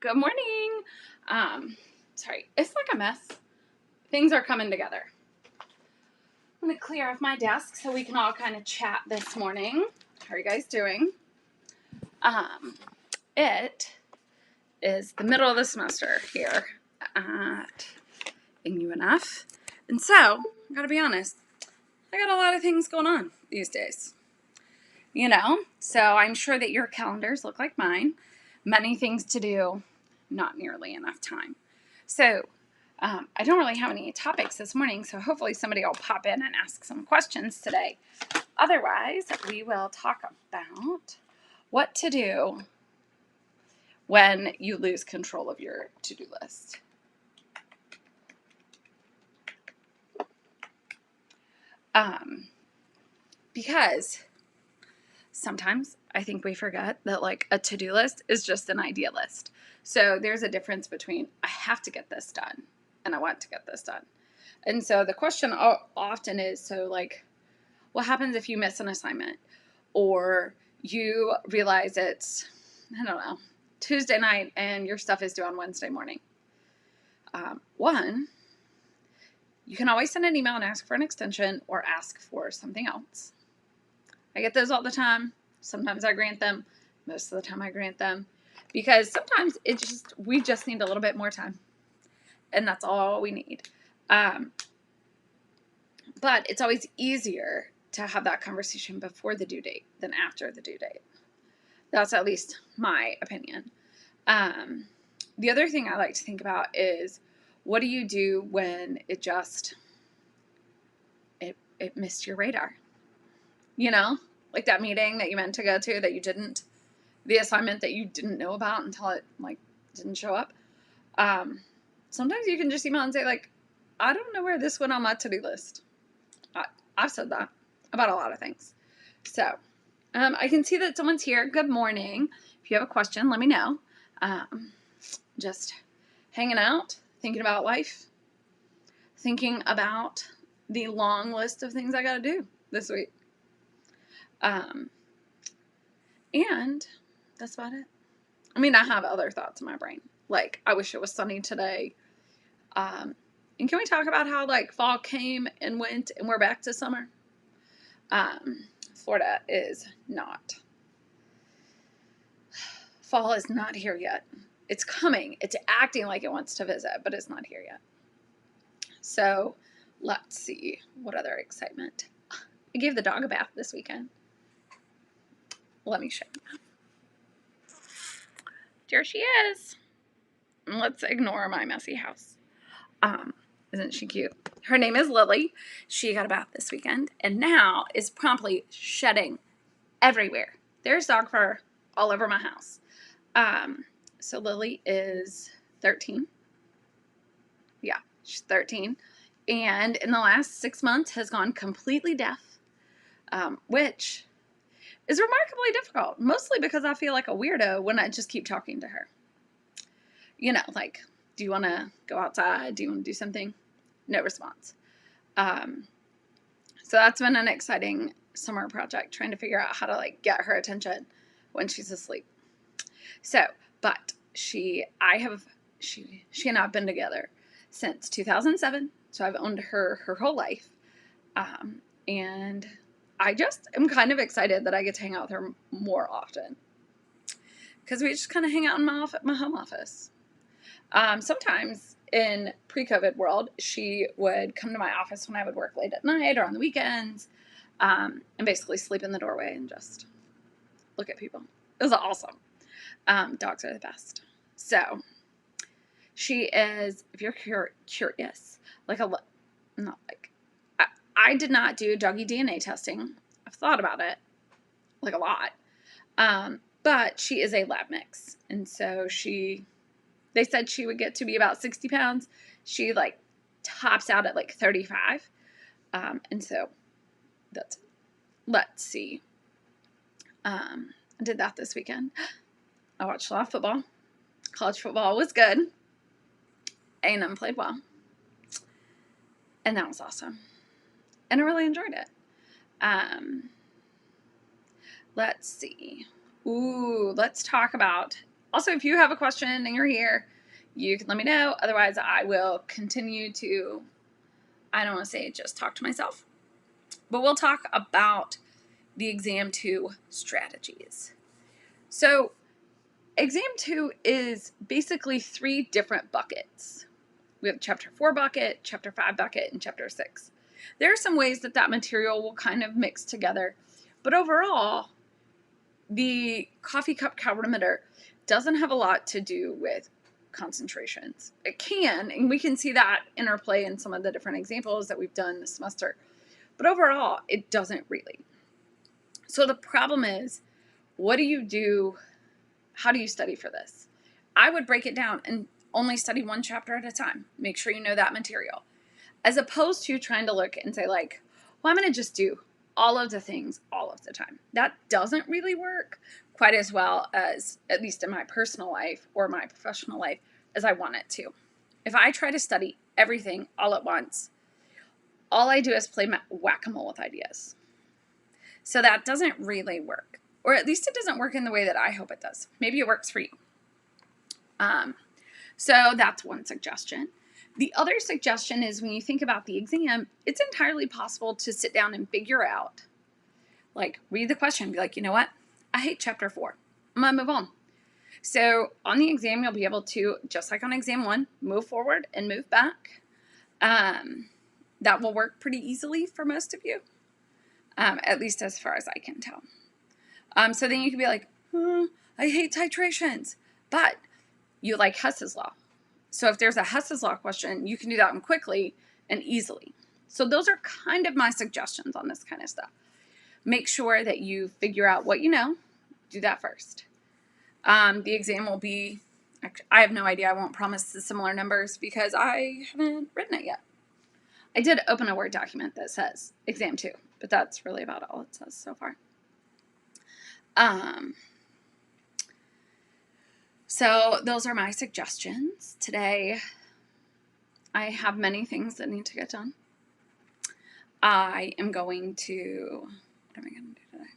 Good morning. Sorry, it's like a mess. Things are coming together. I'm gonna clear off my desk so we can all kind of chat this morning. How are you guys doing? It is the middle of the semester here at UNF, and so I gotta be honest, I got a lot of things going on these days. So I'm sure that your calendars look like mine. Many things to do, not nearly enough time. So I don't really have any topics this morning, so hopefully somebody will pop in and ask some questions today. Otherwise, we will talk about what to do when you lose control of your to-do list. Because sometimes I think we forget that like a to-do list is just an idea list. So there's a difference between I have to get this done and I want to get this done. And so the question often is, so like, what happens if you miss an assignment or you realize it's, I don't know, Tuesday night and your stuff is due on Wednesday morning? One, you can always send an email and ask for an extension or ask for something else. I get those all the time. Sometimes I grant them. Most of the time I grant them because sometimes we just need a little bit more time, and that's all we need. But it's always easier to have that conversation before the due date than after the due date. That's at least my opinion. The other thing I like to think about is, what do you do when it missed your radar? Like that meeting that you meant to go to that you didn't, the assignment that you didn't know about until it didn't show up. Sometimes you can just email and say I don't know where this went on my to-do list. I've said that about a lot of things. So I can see that someone's here. Good morning. If you have a question, let me know. Just hanging out, thinking about life, thinking about the long list of things I got to do this week. And that's about it. I mean, I have other thoughts in my brain. I wish it was sunny today. And can we talk about how fall came and went and we're back to summer? Florida is not. Fall is not here yet. It's coming. It's acting like it wants to visit, but it's not here yet. So let's see. What other excitement? I gave the dog a bath this weekend. Let me show you. There she is. Let's ignore my messy house. Isn't she cute? Her name is Lily. She got a bath this weekend and now is promptly shedding everywhere. There's dog fur all over my house. So Lily is 13. Yeah, she's 13. And in the last 6 months has gone completely deaf, which is remarkably difficult, mostly because I feel like a weirdo when I just keep talking to her. Do you want to go outside? Do you want to do something? No response. So that's been an exciting summer project, trying to figure out how to get her attention when she's asleep. So, but she and I have been together since 2007. So I've owned her whole life. And I just am kind of excited that I get to hang out with her more often, because we just kind of hang out in my home office. Sometimes in pre-COVID world, she would come to my office when I would work late at night or on the weekends, and basically sleep in the doorway and just look at people. It was awesome. Dogs are the best. So she is, if you're curious, I did not do doggy DNA testing. I've thought about it a lot. But she is a lab mix. And so they said she would get to be about 60 pounds. She tops out at 35. And so let's see. I did that this weekend. I watched a lot of football. College football was good. A&M played well. And that was awesome. And I really enjoyed it. Let's see. Let's talk about Also, if you have a question and you're here, you can let me know. Otherwise, I will continue to, I don't want to say just talk to myself, but we'll talk about the exam 2 strategies. So exam 2 is basically 3 different buckets. We have chapter 4 bucket, chapter 5 bucket, and chapter 6. There are some ways that that material will kind of mix together, but overall, the coffee cup calorimeter doesn't have a lot to do with concentrations. It can, and we can see that interplay in some of the different examples that we've done this semester, but overall, it doesn't really. So the problem is, what do you do? How do you study for this? I would break it down and only study 1 chapter at a time. Make sure you know that material. As opposed to trying to look and say like, well, I'm going to just do all of the things all of the time. That doesn't really work quite as well as, at least in my personal life or my professional life, as I want it to. If I try to study everything all at once, all I do is play whack-a-mole with ideas. So that doesn't really work. Or at least it doesn't work in the way that I hope it does. Maybe it works for you. So that's one suggestion. The other suggestion is when you think about the exam, it's entirely possible to sit down and figure out, like read the question and be like, you know what? I hate chapter 4. I'm going to move on. So on the exam, you'll be able to, just like on exam 1, move forward and move back. That will work pretty easily for most of you, at least as far as I can tell. So then you can be like, I hate titrations, but you like Hess's law. So if there's a Hess's law question, you can do that one quickly and easily. So those are kind of my suggestions on this kind of stuff. Make sure that you figure out what you know. Do that first. The exam will be, I have no idea. I won't promise the similar numbers because I haven't written it yet. I did open a Word document that says exam 2, but that's really about all it says so far. So those are my suggestions. Today, I have many things that need to get done. I am going to, what am I going to do today?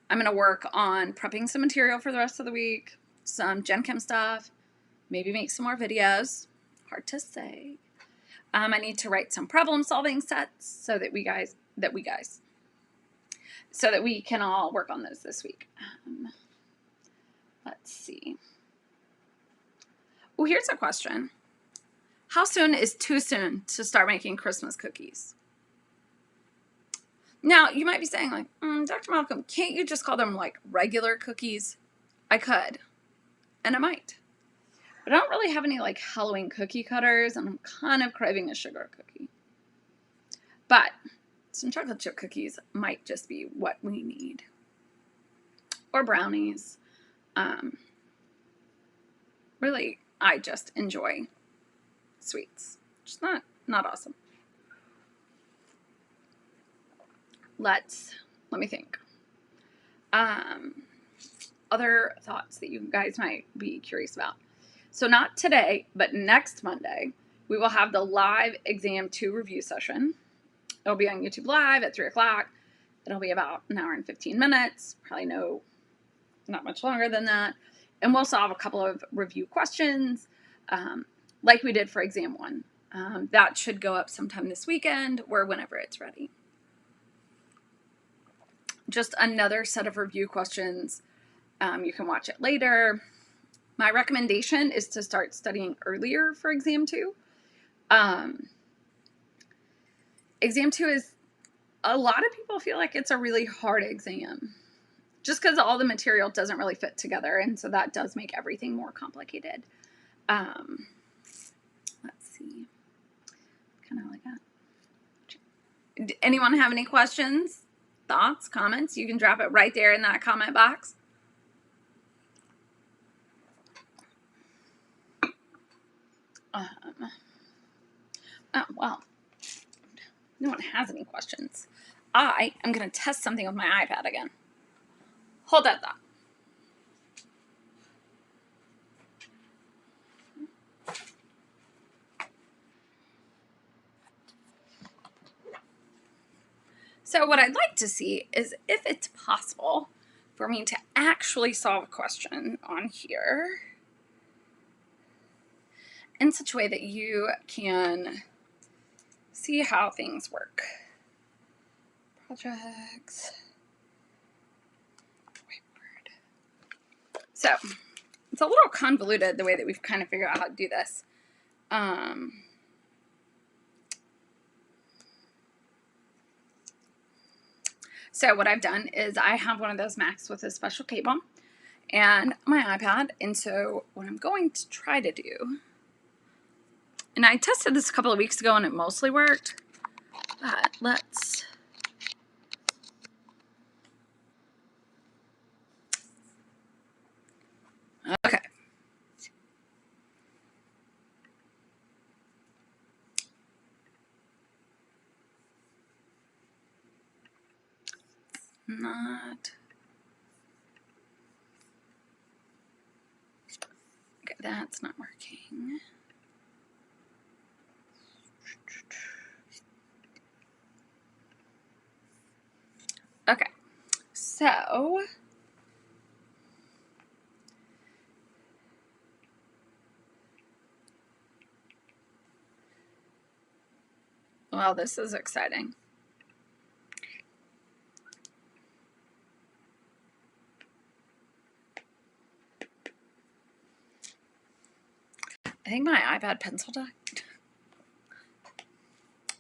I'm going to work on prepping some material for the rest of the week, some Gen Chem stuff, maybe make some more videos. Hard to say. I need to write some problem solving sets so that we can all work on those this week. Let's see. Oh, here's a question. How soon is too soon to start making Christmas cookies? Now, you might be saying like, Dr. Malcolm, can't you just call them like regular cookies? I could, and I might. But I don't really have any like Halloween cookie cutters, and I'm kind of craving a sugar cookie. But some chocolate chip cookies might just be what we need. Or brownies. Really, I just enjoy sweets. Just not awesome. Let me think. Other thoughts that you guys might be curious about. So not today, but next Monday, we will have the live exam 2 review session. It'll be on YouTube Live at 3 o'clock. It'll be about an hour and 15 minutes. Probably not much longer than that. And we'll solve a couple of review questions like we did for exam 1. That should go up sometime this weekend or whenever it's ready. Just another set of review questions. You can watch it later. My recommendation is to start studying earlier for exam 2. Exam 2 is, a lot of people feel like it's a really hard exam just because all the material doesn't really fit together, and so that does make everything more complicated. Let's see. Kind of like that. Anyone have any questions, thoughts, comments? You can drop it right there in that comment box. Oh, well, no one has any questions. I am going to test something with my iPad again. Hold that thought. So what I'd like to see is if it's possible for me to actually solve a question on here in such a way that you can see how things work. Projects. So it's a little convoluted the way that we've kind of figured out how to do this. So what I've done is I have one of those Macs with a special cable and my iPad. And so what I'm going to try to do, and I tested this a couple of weeks ago and it mostly worked, but let's... Okay. Not... Okay, that's not working. Okay, so... Well, this is exciting. I think my iPad pencil died.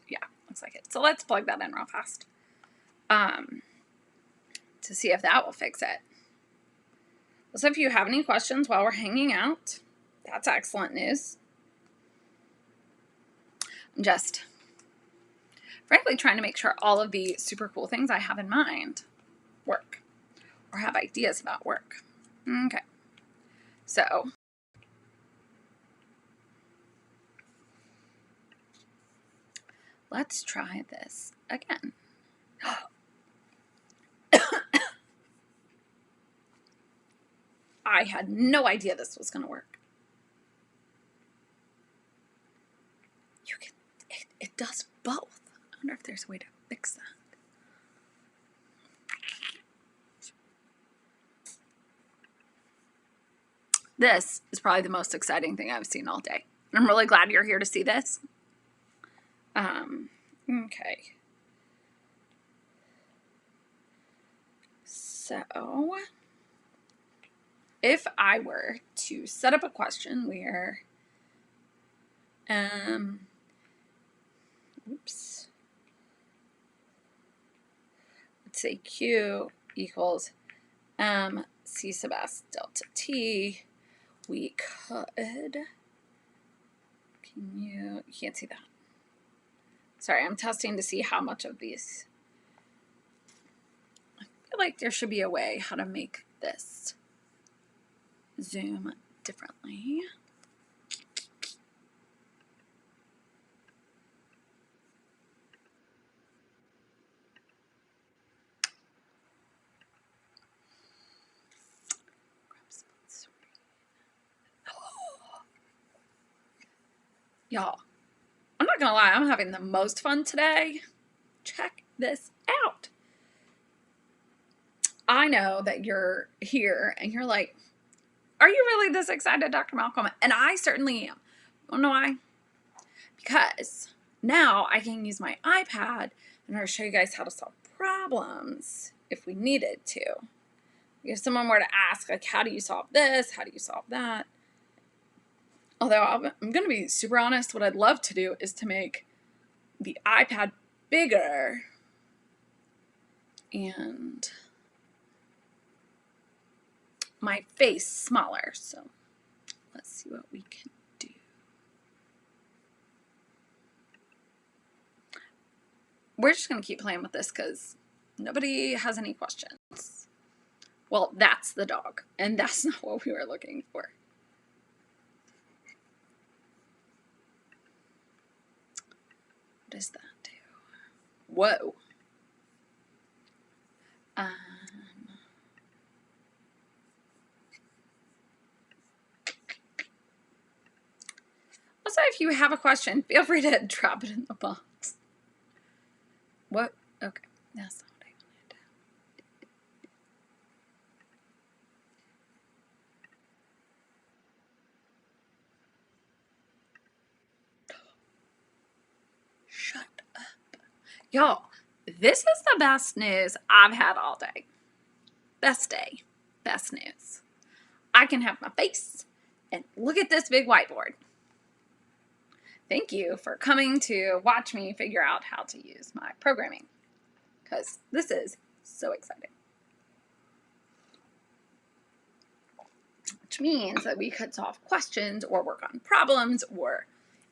Yeah, looks like it. So let's plug that in real fast to see if that will fix it. So if you have any questions while we're hanging out, that's excellent news. I'm just, frankly, trying to make sure all of the super cool things I have in mind work or have ideas about work. Okay, so let's try this again. I had no idea this was going to work. You can, it does both. I wonder if there's a way to fix that. This is probably the most exciting thing I've seen all day. I'm really glad you're here to see this. Okay. So, if I were to set up a question where, oops, let's say Q equals C sub S delta T, we could, you can't see that. Sorry, I'm testing to see how much of these. I feel like there should be a way how to make this zoom differently. Y'all, I'm not gonna lie, I'm having the most fun today. Check this out. I know that you're here and you're like, are you really this excited, Dr. Malcolm? And I certainly am. You know why? Because now I can use my iPad and I'll show you guys how to solve problems if we needed to. If someone were to ask, like, how do you solve this? How do you solve that? Although I'm going to be super honest, what I'd love to do is to make the iPad bigger and my face smaller. So let's see what we can do. We're just going to keep playing with this because nobody has any questions. Well, that's the dog, and that's not what we were looking for. What does that do? Whoa. Also, if you have a question, feel free to drop it in the box. What? Okay, that's not what I wanted. Y'all, this is the best news I've had all day. Best day, best news. I can have my face and look at this big whiteboard. Thank you for coming to watch me figure out how to use my programming, because this is so exciting. Which means that we could solve questions or work on problems or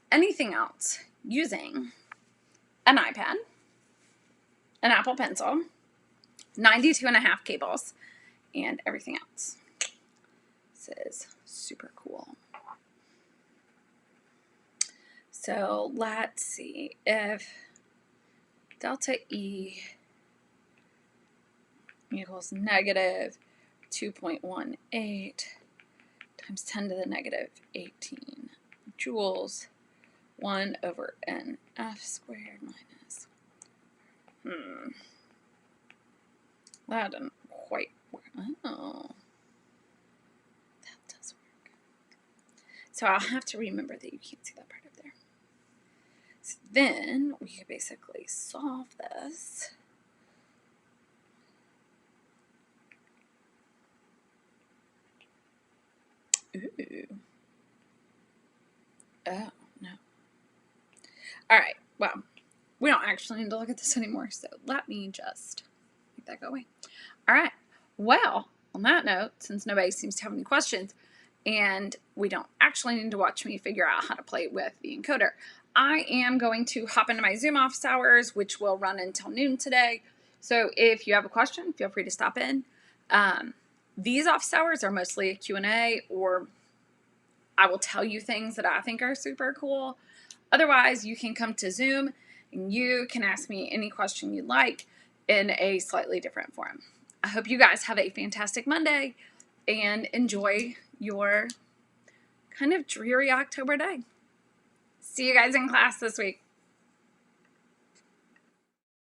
anything else using an iPad, an Apple Pencil, 92.5 cables, and everything else. This is super cool. So let's see if delta E equals negative 2.18 times 10 to the negative 18 joules 1 over NF squared minus. That didn't quite work. Oh, that does work. So I'll have to remember that you can't see that part up there. So then we could basically solve this. Ooh. Oh, no. All right, well, we don't actually need to look at this anymore, so let me just make that go away. All right, well, on that note, since nobody seems to have any questions, and we don't actually need to watch me figure out how to play with the encoder, I am going to hop into my Zoom office hours, which will run until noon today. So if you have a question, feel free to stop in. These office hours are mostly a Q&A, or I will tell you things that I think are super cool. Otherwise, you can come to Zoom and you can ask me any question you'd like in a slightly different form. I hope you guys have a fantastic Monday and enjoy your kind of dreary October day. See you guys in class this week.